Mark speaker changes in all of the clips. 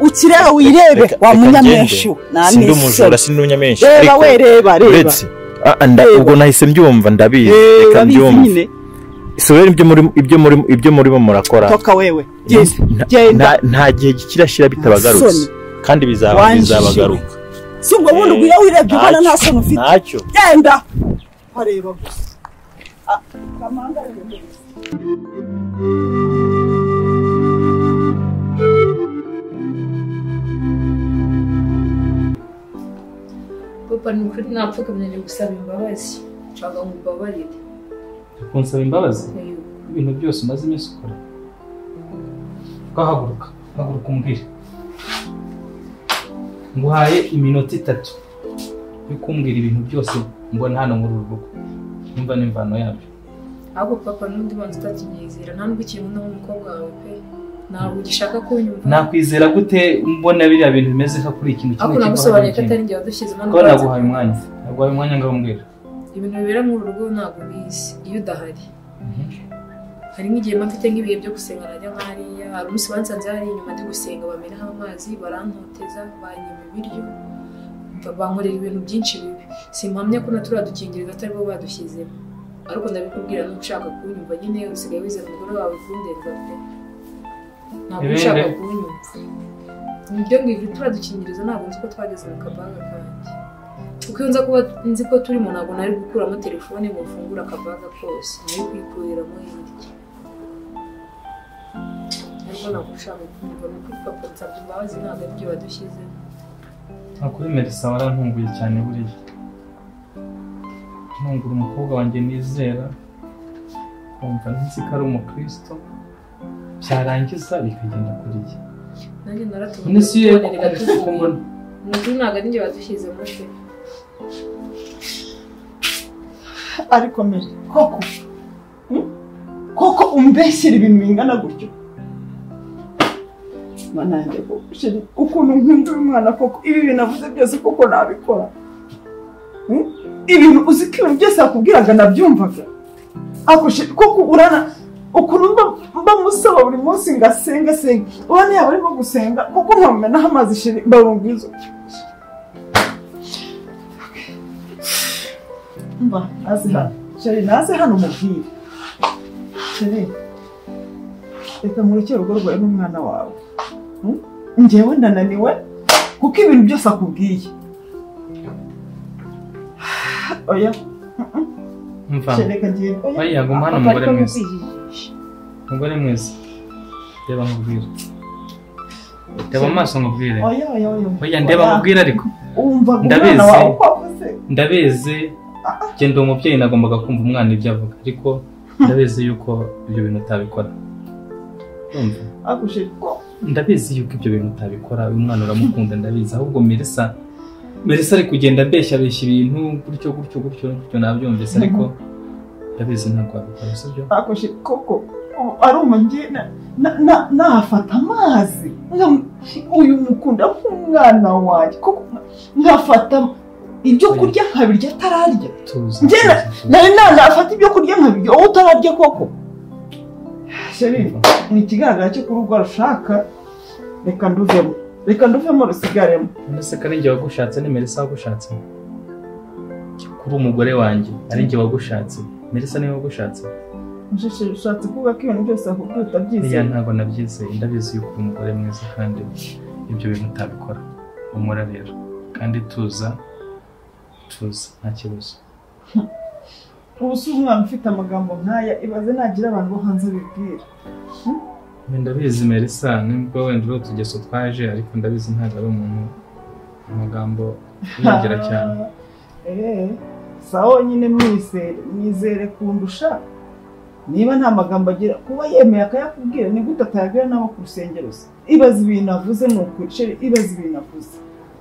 Speaker 1: ukireba wirebe wa munyameshu
Speaker 2: sindi umujura sindi unyameshu
Speaker 1: reba we reba
Speaker 2: ubwo nahise mbyumva ndabizi reka mbyumve Isubira ibyo muri bo murakora
Speaker 1: toka wewe
Speaker 2: nta gihe gikirashira bitabagarutse kandi bizabagaruka
Speaker 1: si ubwo bundi ugiye wirebye ubona nta soni ufite
Speaker 2: ntacyo
Speaker 1: genda areba gusa kamanga rero
Speaker 3: papa nukuri napfukamye gusaba imbabazi nshaka ngubabarire
Speaker 4: kunsaba imbabazi ibintu byose umaze iminsi ukora ukahaguruka umbwire nguhaye iminota 3 yo kumbwira ibintu byose mbona hano muri uru rugo nimba n'imvano yabyo
Speaker 3: ahubwo papa n'undi bantu utakinyizera nta nubwo ikintu n'umukobwa wawe pe ntabwo ugishaka kunyumva
Speaker 4: nakwizera gute mbona biriya bintu bimeze nka kuri ikintu kimwe
Speaker 3: ako nagusobanuriye ko atari njye wadushyizemo
Speaker 4: ko naguhaye umwanya ngaho mbwira
Speaker 3: ibintu bibera muri uru rugo ntabwo bizi iyo udahari hari nk'igihe mfite nk'ibihe byo gusenga najya nk'hariya hari umunsi bansanze hari inyuma ndi gusenga bamenaho amazi barantoteza banyima ibiryo bankorera ibintu byinshi bibi simpamya ko naturiya dukingirizo atari bo badushyizemo ariko ndabikubwira nuko ushaka kunyumva nyine usigaye wizera umugore wawe kundenza pe ntabwo ushaka kunyumva nibyo ngibyo turiya dukingirizo ntabwo nzi ko twageze mu kabaga kanjye kuko iyo nza kuba nzi ko turimo ntabwo nari gukuramo telefone ngo mfungure akabaga kose nari kwikuriramo hirya ariko ntabwo ushaka kunyumva nuko papa nsabye imbabazi ntabwo aribyo badushyizemo
Speaker 4: ntakuri Melissa warantunguye cyane buriya ntungura umukobwa wanjye nizera kumva nzi ko ari umukristo byarangiza bikagenda kuri ye
Speaker 3: nanjye naratumye kubonera ntabwo ari njye badushyizemo pe
Speaker 1: ariko mbere koko umbeshyira ibintu bingana gutyo manange ukuntu nkunda umwana koko ibi bintu avuze byose koko nabikora ibintu uzi ko ibintu byose akubwiraga nabyumvaga koko urana ukuntu mba musaba buri munsi ngasenga urana yaba arimo gusenga koko nkamumenaho amazi shiri mbarumvizo mba naze hano mubwire shiri reka murekere urugo rwawe n'umwana wawe njyewe ndananiwe kuko ibintu byose akubwiye oya
Speaker 4: mva oya guma hano umugore mwiza reba nkubwire reba amaso nkubwire oya ndeba nkubwire ariko ndabizi genda umubyeyi nagombaga kumva umwana ibyo avuga ariko ndabizi yuko ibyo bintu utabikora ndabizi yuko ibyo bintu utabikora uyu mwana uramukunda ndabizi ahubwo Melissa ari kugenda abeshya ibintu gutyo nabyumvise ariko ndabizi ntabwo wabikora sibyo
Speaker 1: koko aruma njye nafata amazi uyu mukunda nk'umwana wanjye koko nkafata ibyo kurya nkabirya atararya nari nafata ibyo kurya nkabirya wowe utararya koko ni ikigaragara cyo kurugo rushaka reka nduvemo rusigaremo
Speaker 4: ndetse kandi njye wagushatse ni Melissa wagushatse kuri umugore wanjye ari njye wagushatse Melissa niwe wagushatse
Speaker 1: ushatse kuvuga ko ibintu byose akubwira utabyizeye
Speaker 4: iya ntabwo nabyizeye ndabizi yuko uri umugore mwiza kandi ibyo bintu utabikora umura rero kandi tuza nta kibazo
Speaker 1: ubu si umwana ufite amagambo nk'aya ibaze nagira abantu bo hanze bibwira
Speaker 4: ndabizi Melissa nibwo wenda uri utugeso twaje ariko ndabizi ntabwo ari umuntu amagambo yegera cyane
Speaker 1: sawa nyine mwizere kundusha niba nta magambo agira kuba yemeye akayakubwira ni gute atayabwira n'abo ku rusengero se ibaze ibintu avuze ni ukuri ibaze ibintu avuze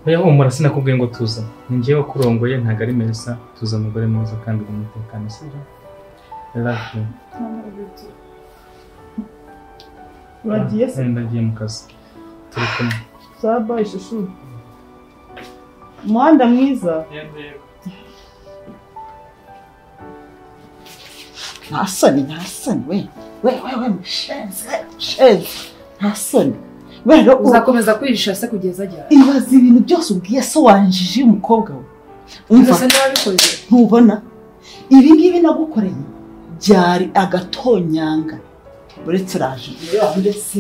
Speaker 4: oya humura sinakubwiye ngo tuza ni njyewe wakurongoye ntabwo ari Melissa tuza umugore mwiza kandi umutekano sibyo
Speaker 1: uragiye se
Speaker 4: ndagiye mu kazi turi kumwe
Speaker 1: saba ishushu umuhanda mwiza ntasoni we mushenzi ntasoni Rero
Speaker 3: uzakomeza kwirisha se kugeza ajya
Speaker 1: ibaza ibintu byose ubwiye so wanjije umukobwa we
Speaker 3: umva niba bikoze
Speaker 1: ntubona ibi ngibi nagukoreye byari agatonyanga uretse raje ndetse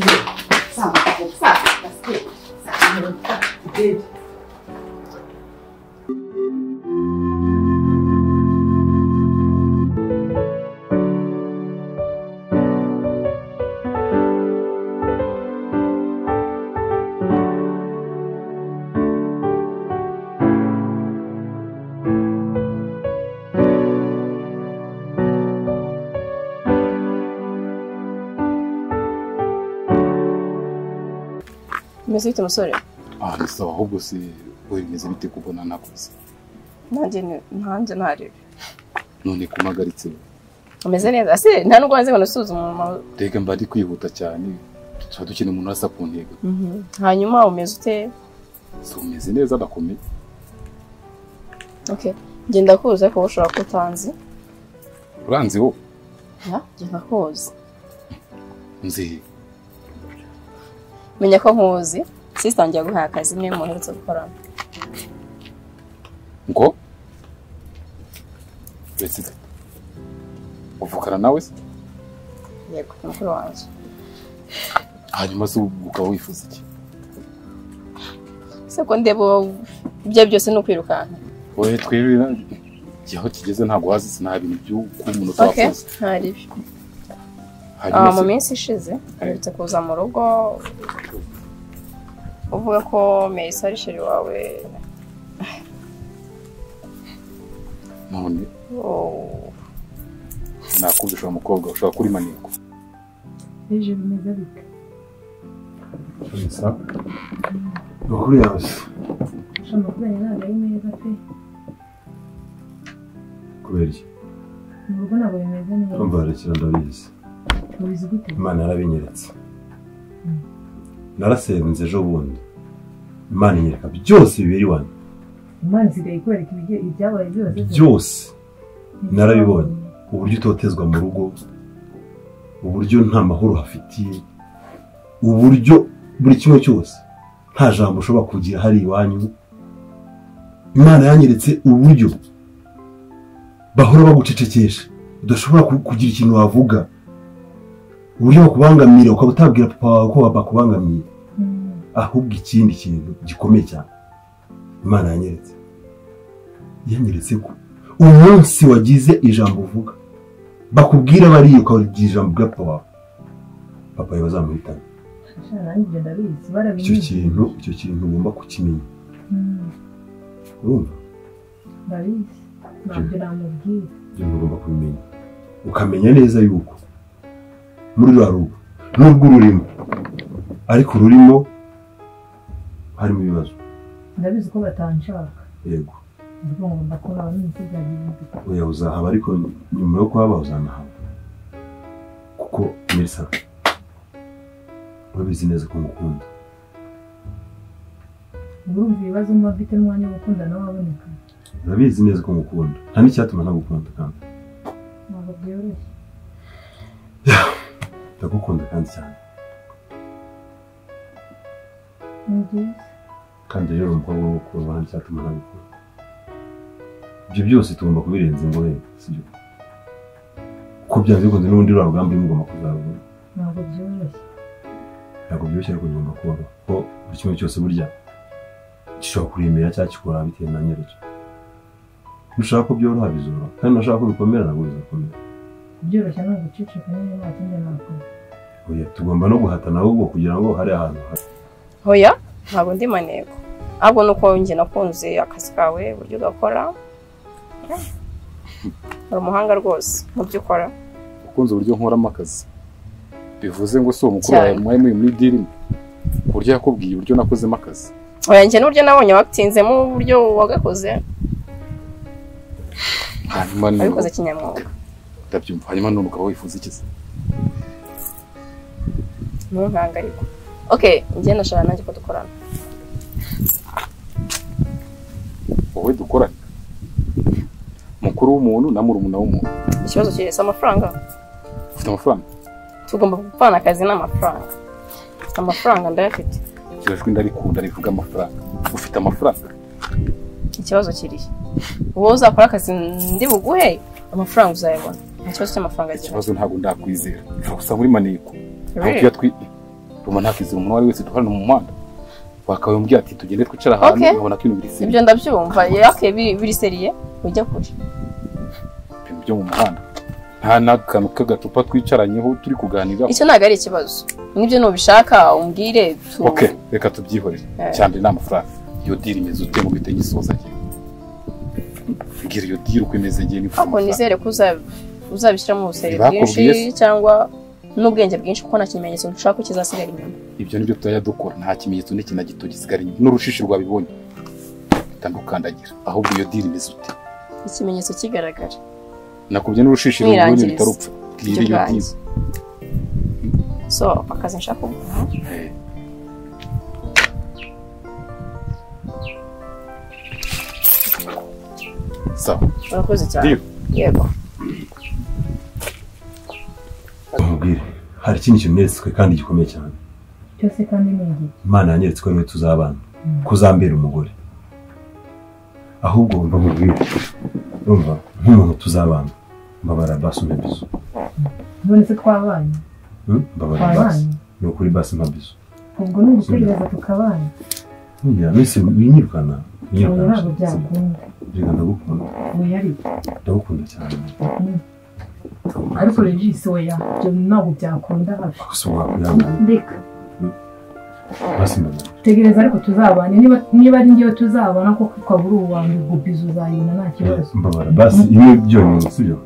Speaker 5: Meze bite musore?
Speaker 6: Ni sawa ahubwo si wowe bimeze bite kubona nakuze?
Speaker 5: Nanjye ntari.
Speaker 6: None kumagaritse.
Speaker 5: Umeze neza. Ase nta nubwo wanze ngo nasuzuma mama.
Speaker 6: Tega mbadi kwihuta cyane. Tuba dukeneye umuntu asa ku ntego.
Speaker 5: Hanyuma umeze ute?
Speaker 6: So umeze neza ndakomeye.
Speaker 5: Okay. Genda kuza ko ushobora kutanzi.
Speaker 6: Uranzi wo?
Speaker 5: Ya, genda kuza.
Speaker 6: Nzi.
Speaker 5: Menya ko nkuzi. Sister ngiye guha akazi mwe muherutse gukorana.
Speaker 6: Ngo? Betse. Uvukana nawe se?
Speaker 5: Yego, mukuru wanjye.
Speaker 6: Hanyuma se ukaba wifuza iki?
Speaker 5: Se ko ndebo ibyo byose no kwirukana.
Speaker 6: Oye twebwe aho kigeze ntabwo wazi sina ibintu by'umuntu twafuza.
Speaker 5: Okay, hari. Mu minsi ishize aherutse kuza mu rugo uvuga ko Melissa ari sheri wawe.
Speaker 6: None nakubisha umukobwa ushaka kuri maniko.
Speaker 3: Ejo bimeze bite?
Speaker 6: Melissa ukuri yawe.
Speaker 3: Shamba kubera ntabwo ari meza pe.
Speaker 6: Kubera iki?
Speaker 3: Mu rugo ntabwo bimeze neza.
Speaker 6: Urumva rekera ndabizi.
Speaker 3: Mubizi gute?
Speaker 6: Imana yarabinyeretse. Narasenze ejo bundi. Imana inyereka byose bibiri wane.
Speaker 3: Imana isigaye ikwereka ibyabaye byose.
Speaker 6: Byose narabibonye. Uburyo utotezwa mu rugo, uburyo nta mahoro hafitiye, uburyo buri kimwe cyose nta jambo ushobora kugira hari iwanyu. Imana yanyeretse uburyo bahora bagucecekesha, udashobora kugira ikintu wavuga, uburyo bakubangamira ukaba utabwira papa wawe ko bakubangamiye. Ahubwo ikindi kintu gikomeye cyane Imana yanyeretse ko umunsi wagize ijambo uvuga bakubwira bari ukagira ijambo bwa papa yawe bazamuhitana. Icyo kintu ugomba kukimenya. Urumva?
Speaker 3: Ntabwo namubwira.
Speaker 6: Ugomba kubimenya ukamenya neza yuko muri rwa rugo nubwo ururimo ariko ururimo harimo ibibazo.
Speaker 3: Ndabizi ko batanshaka.
Speaker 6: Yego.
Speaker 3: Ngomba kubona n'icyo byagiye.
Speaker 6: Oya uzahaba ariko nyuma yo kuhaba uzanahaba. Kuko Melissa urabizi neza ko ngukunda.
Speaker 3: Urumva ibibazo mba mfite n'umwanya wo gukunda nawe aboneka.
Speaker 6: Urabizi neza ko ngukunda. Nta n'icyatuma ntagukunda kandi.
Speaker 3: Ntabwo byoroshye.
Speaker 6: Ndagukunda kandi cyane. Kandi rero umukobwa wo gukunda nta n'icyatuma ntagukunda. Ibyo byose tugomba kubirenza ingohe, sibyo? Kuko byanze bikunze n'ubundi rwa rugamba mugomba kuzarubona.
Speaker 3: Ntabwo byoroshye.
Speaker 6: Ntabwo byoroshye ariko ngomba kubaho. Ko buri kimwe cyose burya gishobora kuremera cyangwa kikora bitewe na nyiracyo. Nushaka ko byoroha bizoroha, kandi nushaka ko bikomera nabwo bizakomera.
Speaker 3: Byoroshye no guceceka niba nta kindi nakora.
Speaker 6: Oya tugomba no guhatana ahubwo kugira ngo hari ahantu hari.
Speaker 5: Oya ntabwo ndi maneko. Ahubwo nuko njye nakunze akazi kawe uburyo ugakora. Uri umuhanga rwose mu byo ukora.
Speaker 6: Ukunze uburyo nkoramo akazi. Bivuze ngo si umukuru wawe mwari muri deal. Uburyo yakubwiye uburyo nakozemo akazi.
Speaker 5: Oya njye n'uburyo nabonye watinzemo uburyo wagakoze.
Speaker 6: Hanyuma
Speaker 5: abikoze kinyamwuga.
Speaker 6: Ndabyumva. Hanyuma none ukaba wifuza iki se?
Speaker 5: Ntunkanga ariko. Okay, njye nashaka nanjye ko dukorana.
Speaker 6: Wowe dukorana? Mukuru w'umuntu na murumuna w'umuntu.
Speaker 5: Ikibazo kirese amafaranga.
Speaker 6: Ufite amafaranga?
Speaker 5: Tugomba gupana akazi n'amafaranga. amafaranga ndayafite.
Speaker 7: iryo jwi ndarikunda rivuga amafaranga. Ufite amafaranga?
Speaker 5: Ikibazo kirihe? Wowe uzakora akazi ndi buguhe amafaranga uzayabona. Ikibazo cy'amafaranga agira.
Speaker 7: Ikibazo ntabwo ndakwizera. Gusa muri maneko. Aho twitwi Roma ntakizira umuntu wari wese duhana mu muhanda. Wakayombye ati tugende twicara ahantu ubona ko ibintu biri seriye.
Speaker 5: Ibyo ndabyumva. Yake biri seriye ujya kure.
Speaker 7: Ibintu byo mu muhanda. Nta nakantu k'agacupa twicaranyeho turi kuganira.
Speaker 5: Icyo ntago ari ikibazo. Nibyo nubishaka umbwire tu.
Speaker 7: Okay, reka tubyihorere. Cyane n'amafaranga. Iyo deal imeze ute mu bite gisoza cye. Ngira iyo deal uko imeze ngiye nifuza.
Speaker 5: Ako nizere ko uzabishyiramo ubusere bwinshi cyangwa n'ubwenge bwinshi kuko nta kimenyetso dushaka ko kizasigara inyuma.
Speaker 7: Ibyo nibyo tutaya dukora, nta kimenyetso n'iki na gito gisigara inyuma. N'urushishi rwabibonye. Tandukandagira. Ahubwo iyo deal imeze ute?
Speaker 5: Ikimenyetso kigaragara.
Speaker 7: Nakubye n'urushishi rwabibonye bitarupfa. Iyo deal.
Speaker 5: So, akazi nshaka kuguha.
Speaker 7: Sawa.
Speaker 5: Urakoze cyane. Yego.
Speaker 6: Mubwire, hari ikindi kintu neretswe kandi gikomeye cyane.
Speaker 3: Cyose kandi nigi.
Speaker 6: Imana yanyeretse ko niwe tuzabana. Kuzambera umugore. Ahubwo mba mubwire. Urumva, nk'umuntu tuzabana. Mbabara basi umpebizo.
Speaker 3: None se twabanye?
Speaker 6: Mbabara basi. Ni ukuri basi mpabizo.
Speaker 3: Ubwo ni ugutegereza tukabana.
Speaker 6: Ngira nise winyirukana.
Speaker 3: Ntabwo byakunda.
Speaker 6: Reka ndagukunda.
Speaker 3: Uyari.
Speaker 6: Ndagukunda cyane.
Speaker 3: Ariko Regis oya, byo ntabwo byakunda hafi.
Speaker 6: Gusuba kuyanga.
Speaker 3: Ndeka.
Speaker 6: Basi mbabara.
Speaker 3: Tegereza ariko tuzabane niba ari ngiye tuzabana ko kwaburi uwanjye gubizo uzayibona nta kibazo.
Speaker 6: Mbabara basi imwe byonyine sibyo.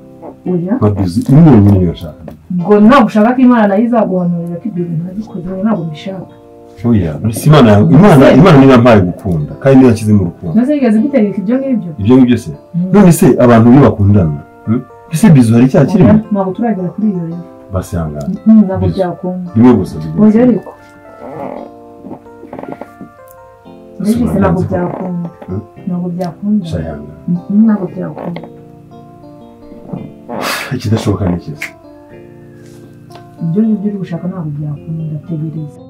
Speaker 3: Oya.
Speaker 6: Babizi imwe nyine yashaka.
Speaker 3: Ngo ntabwo ushaka ko Imana nayo izaguhanurira ko ibyo bintu ntabikoze ntabwo mbishaka.
Speaker 6: Oya, Imana niyo yampaye gukunda kandi niyo yashyize mu rukundo.
Speaker 3: Naze yigaze gutegeka ibyo ngibyo.
Speaker 6: Ibyo ngibyo se. None se abantu iyo bakundana, ese bizo hari cya kirimo?
Speaker 3: Ntabwo turagera kuri iyo rero.
Speaker 6: Basi hangana.
Speaker 3: Ntabwo byakunda.
Speaker 6: Bimwe gusa bizo.
Speaker 3: Oya ariko. Regis ntabwo byakunda. Ntabwo byakunda.
Speaker 6: Shayanga.
Speaker 3: Ntabwo byakunda.
Speaker 6: Ikidashoboka ni cyiza.
Speaker 3: Ibyo ngibyo uri gushaka ntabwo byakunda tegereza.